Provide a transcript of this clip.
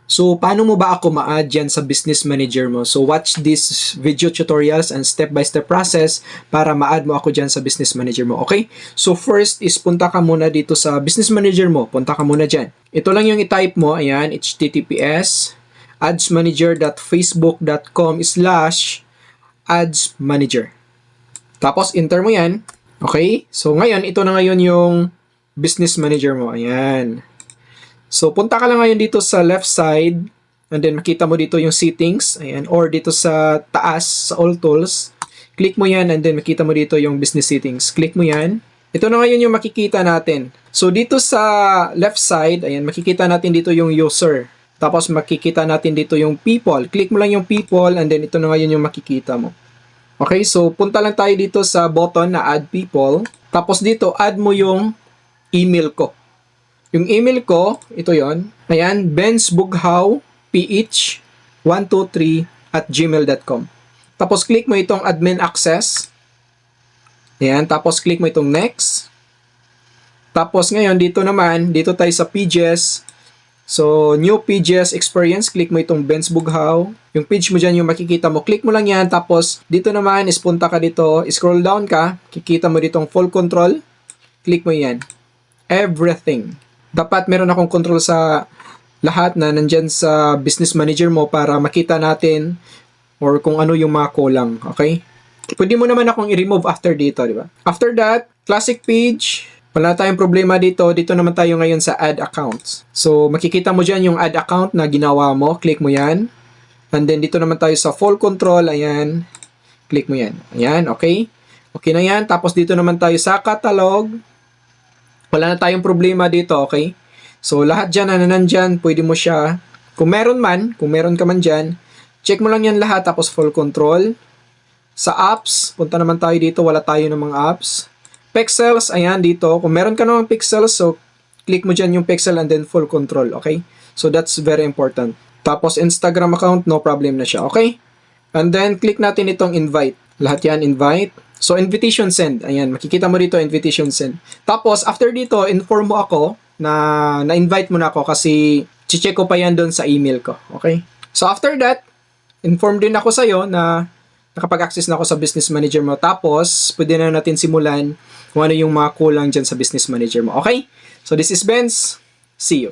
So, paano mo ba ako ma-add yan sa business manager mo? So, watch these video tutorials and step-by-step process para ma-add mo ako dyan sa business manager mo, okay? So, first is punta ka muna dito sa business manager mo. Punta ka muna dyan. Ito lang yung i-type mo. Ayan, https adsmanager.facebook.com/adsmanager. Tapos, enter mo yan. Okay? So, ngayon, ito na ngayon yung business manager mo. Ayan. So, punta ka lang ngayon dito sa left side and then makita mo dito yung settings, ayan, or dito sa taas, sa all tools. Click mo yan and then makita mo dito yung business settings. Click mo yan. Ito na ngayon yung makikita natin. So, dito sa left side, ayan, makikita natin dito yung user. Tapos, makikita natin dito yung people. Click mo lang yung people and then ito na ngayon yung makikita mo. Okay, so punta lang tayo dito sa button na add people. Tapos dito, add mo yung email ko. Yung email ko, ito yon. Ayan, bensbughao.ph123@gmail.com. Tapos click mo itong admin access. Ayan, tapos click mo itong next. Tapos ngayon, dito naman, dito tayo sa pages. So, new pages experience, click mo itong Benz Bughao. Yung page mo dyan, yung makikita mo, click mo lang yan. Tapos, dito naman, is punta ka dito, scroll down ka, kikita mo ditong full control. Click mo yan. Everything. Dapat meron akong control sa lahat na nandyan sa business manager mo para makita natin or kung ano yung mga kulang. Okay? Pwede mo naman akong i-remove after dito, di ba? After that, classic page. Wala tayong problema dito. Dito naman tayo ngayon sa add accounts. So, makikita mo dyan yung add account na ginawa mo. Click mo yan. And then, dito naman tayo sa full control. Ayan. Click mo yan. Ayan, okay? Okay na yan. Tapos, dito naman tayo sa catalog. Wala na tayong problema dito, okay? So, lahat dyan na nandyan, pwede mo siya. Kung meron ka man dyan, check mo lang yan lahat. Tapos, full control. Sa apps, punta naman tayo dito. Wala tayo ng mga apps. Pixels, ayan dito. Kung meron ka namang pixels, so click mo dyan yung pixel and then full control, okay? So that's very important. Tapos Instagram account, no problem na siya, okay? And then click natin itong invite. Lahat yan, invite. So invitation send, ayan, makikita mo dito invitation send. Tapos after dito, inform mo ako na na-invite mo na ako kasi check ko pa yan doon sa email ko, okay? So after that, inform din ako sa'yo na nakapag-access na ako sa business manager mo. Tapos, pwede na natin simulan kung ano yung mga kulang dyan sa business manager mo. Okay? So, this is Benz. See you.